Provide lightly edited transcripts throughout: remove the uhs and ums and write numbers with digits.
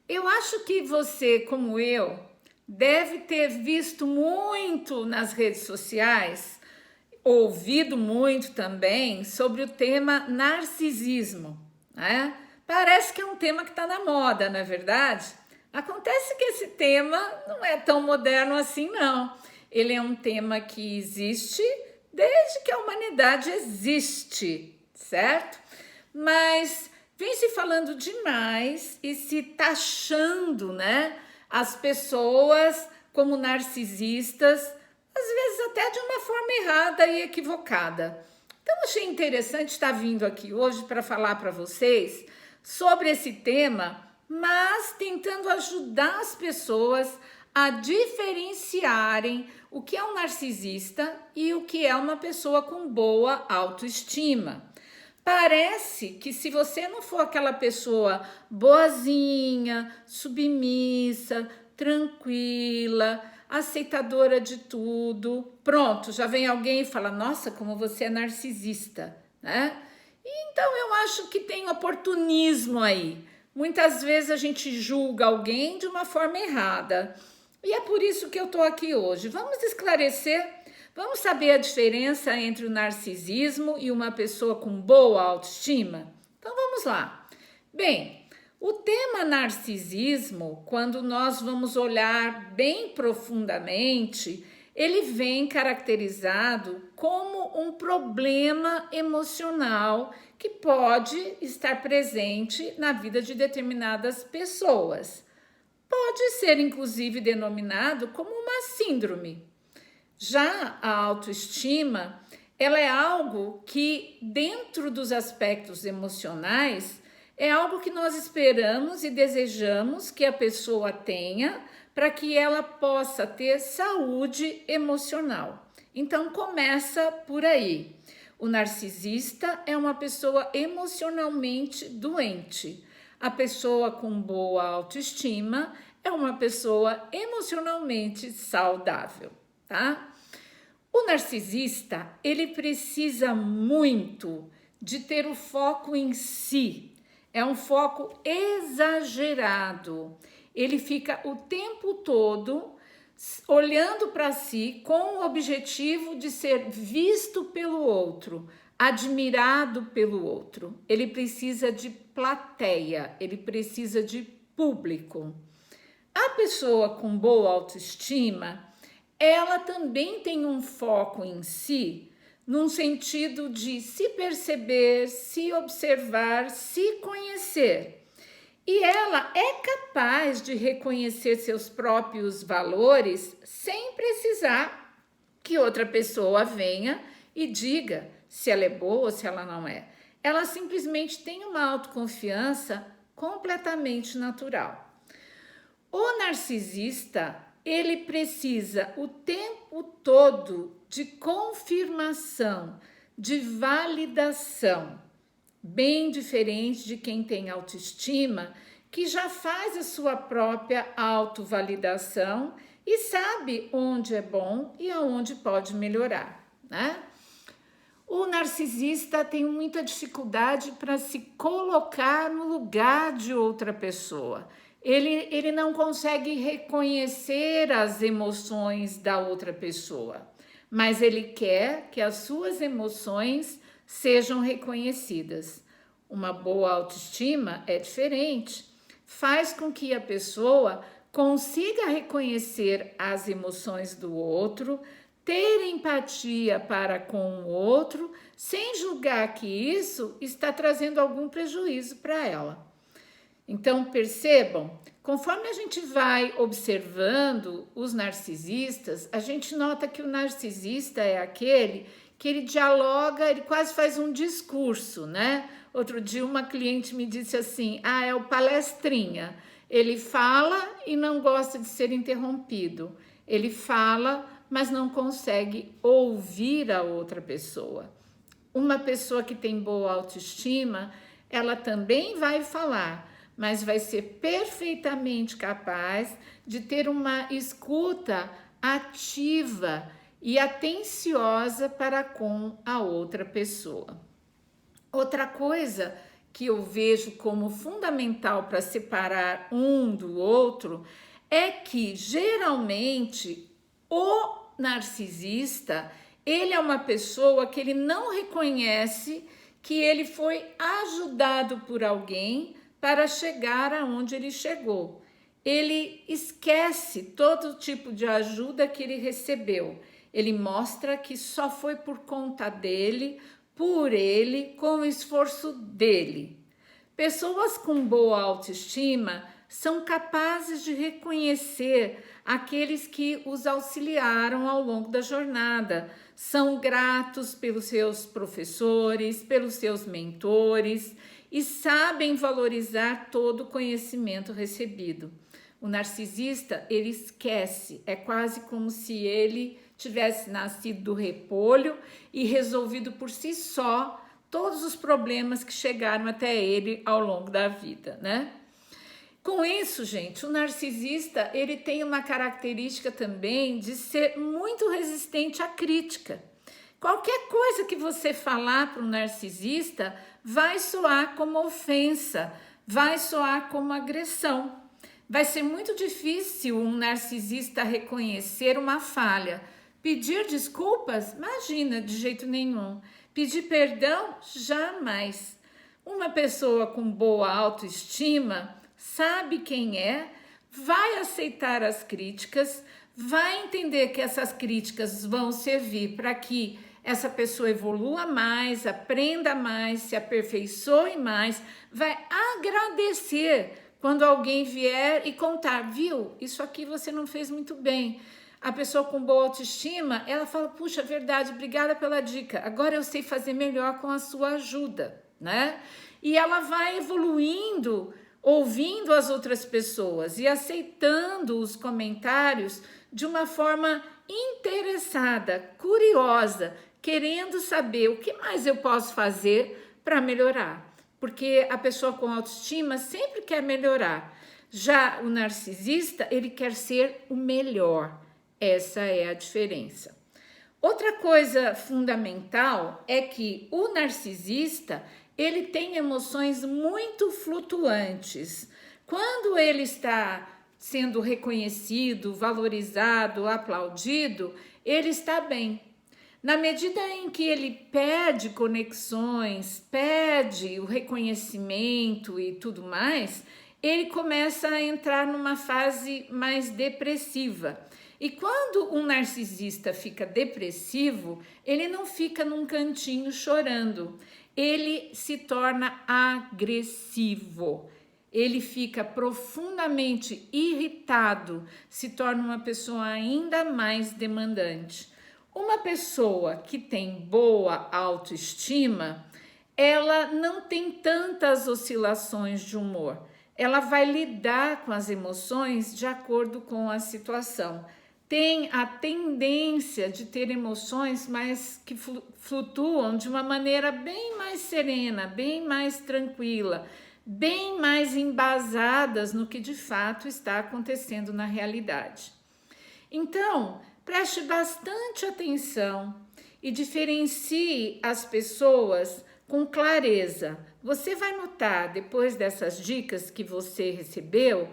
Eu acho que você, como eu, deve ter visto muito nas redes sociais, ouvido muito também sobre o tema narcisismo, né? Parece que é um tema que está na moda, não é verdade? Acontece que esse tema não é tão moderno assim, não. Ele é um tema que existe desde que a humanidade existe, certo? Mas vem se falando demais e se taxando, né, as pessoas como narcisistas, às vezes até de uma forma errada e equivocada. Então achei interessante estar vindo aqui hoje para falar para vocês sobre esse tema, mas tentando ajudar as pessoas a diferenciarem o que é um narcisista e o que é uma pessoa com boa autoestima. Parece que se você não for aquela pessoa boazinha, submissa, tranquila, aceitadora de tudo, pronto, já vem alguém e fala: "Nossa, como você é narcisista", né? Então eu acho que tem oportunismo aí. Muitas vezes a gente julga alguém de uma forma errada. E é por isso que eu estou aqui hoje. Vamos esclarecer, vamos saber a diferença entre o narcisismo e uma pessoa com boa autoestima? Então vamos lá. Bem, o tema narcisismo, quando nós vamos olhar bem profundamente, ele vem caracterizado como um problema emocional que pode estar presente na vida de determinadas pessoas. Pode ser, inclusive, denominado como uma síndrome. Já a autoestima, ela é algo que, dentro dos aspectos emocionais, é algo que nós esperamos e desejamos que a pessoa tenha para que ela possa ter saúde emocional. Então, começa por aí. O narcisista é uma pessoa emocionalmente doente. A pessoa com boa autoestima é uma pessoa emocionalmente saudável, tá? O narcisista, ele precisa muito de ter o foco em si. É um foco exagerado. Ele fica o tempo todo olhando para si com o objetivo de ser visto pelo outro, admirado pelo outro. Ele precisa de plateia, ele precisa de público. A pessoa com boa autoestima, ela também tem um foco em si, num sentido de se perceber, se observar, se conhecer. E ela é capaz de reconhecer seus próprios valores sem precisar que outra pessoa venha e diga se ela é boa ou se ela não é. Ela simplesmente tem uma autoconfiança completamente natural. O narcisista, ele precisa o tempo todo de confirmação, de validação, bem diferente de quem tem autoestima, que já faz a sua própria autovalidação e sabe onde é bom e aonde pode melhorar, né? O narcisista tem muita dificuldade para se colocar no lugar de outra pessoa. Ele não consegue reconhecer as emoções da outra pessoa, mas ele quer que as suas emoções sejam reconhecidas. Uma boa autoestima é diferente, faz com que a pessoa consiga reconhecer as emoções do outro, ter empatia para com o outro, sem julgar que isso está trazendo algum prejuízo para ela. Então, percebam, conforme a gente vai observando os narcisistas, a gente nota que o narcisista é aquele que ele dialoga, ele quase faz um discurso, né? Outro dia uma cliente me disse assim: "Ah, é o palestrinha. Ele fala e não gosta de ser interrompido. Ele fala, mas não consegue ouvir a outra pessoa." Uma pessoa que tem boa autoestima, ela também vai falar, mas vai ser perfeitamente capaz de ter uma escuta ativa e atenciosa para com a outra pessoa. Outra coisa que eu vejo como fundamental para separar um do outro é que geralmente o narcisista, ele é uma pessoa que ele não reconhece que ele foi ajudado por alguém para chegar aonde ele chegou. Ele esquece todo tipo de ajuda que ele recebeu. Ele mostra que só foi por conta dele, por ele, com o esforço dele. Pessoas com boa autoestima são capazes de reconhecer aqueles que os auxiliaram ao longo da jornada. São gratos pelos seus professores, pelos seus mentores e sabem valorizar todo o conhecimento recebido. O narcisista, ele esquece, é quase como se ele tivesse nascido do repolho e resolvido por si só todos os problemas que chegaram até ele ao longo da vida, né? Com isso, gente, o narcisista, ele tem uma característica também de ser muito resistente à crítica. Qualquer coisa que você falar para um narcisista vai soar como ofensa, vai soar como agressão. Vai ser muito difícil um narcisista reconhecer uma falha. Pedir desculpas? Imagina, de jeito nenhum. Pedir perdão? Jamais. Uma pessoa com boa autoestima sabe quem é, vai aceitar as críticas, vai entender que essas críticas vão servir para que essa pessoa evolua mais, aprenda mais, se aperfeiçoe mais, vai agradecer quando alguém vier e contar, viu, isso aqui você não fez muito bem. A pessoa com boa autoestima, ela fala, puxa, verdade, obrigada pela dica, agora eu sei fazer melhor com a sua ajuda, né? E ela vai evoluindo, ouvindo as outras pessoas e aceitando os comentários de uma forma interessada, curiosa, querendo saber o que mais eu posso fazer para melhorar. Porque a pessoa com autoestima sempre quer melhorar. Já o narcisista, ele quer ser o melhor. Essa é a diferença. Outra coisa fundamental é que o narcisista, ele tem emoções muito flutuantes. Quando ele está sendo reconhecido, valorizado, aplaudido, ele está bem. Na medida em que ele perde conexões, perde o reconhecimento e tudo mais, ele começa a entrar numa fase mais depressiva. E quando um narcisista fica depressivo, ele não fica num cantinho chorando, ele se torna agressivo. Ele fica profundamente irritado, se torna uma pessoa ainda mais demandante. Uma pessoa que tem boa autoestima, ela não tem tantas oscilações de humor. Ela vai lidar com as emoções de acordo com a situação. Tem a tendência de ter emoções mais que flutuam de uma maneira bem mais serena, bem mais tranquila, bem mais embasadas no que de fato está acontecendo na realidade. Então, preste bastante atenção e diferencie as pessoas com clareza. Você vai notar, depois dessas dicas que você recebeu,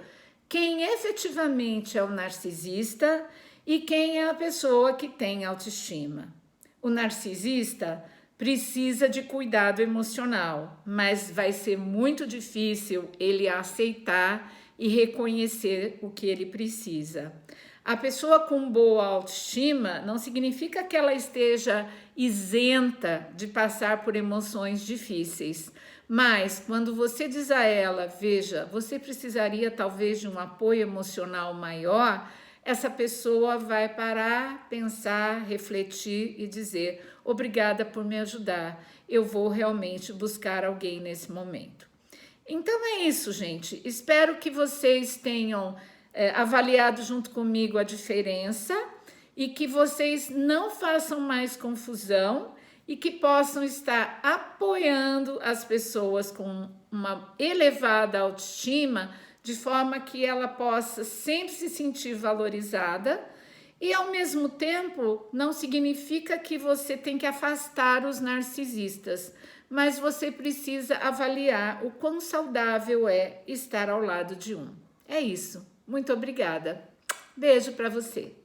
quem efetivamente é o narcisista e quem é a pessoa que tem autoestima. O narcisista precisa de cuidado emocional, mas vai ser muito difícil ele aceitar e reconhecer o que ele precisa. A pessoa com boa autoestima não significa que ela esteja isenta de passar por emoções difíceis, mas quando você diz a ela, veja, você precisaria talvez de um apoio emocional maior, essa pessoa vai parar, pensar, refletir e dizer, obrigada por me ajudar, eu vou realmente buscar alguém nesse momento. Então é isso, gente, espero que vocês tenham avaliado junto comigo a diferença e que vocês não façam mais confusão e que possam estar apoiando as pessoas com uma elevada autoestima de forma que ela possa sempre se sentir valorizada e ao mesmo tempo não significa que você tem que afastar os narcisistas, mas você precisa avaliar o quão saudável é estar ao lado de um. É isso. Muito obrigada. Beijo para você.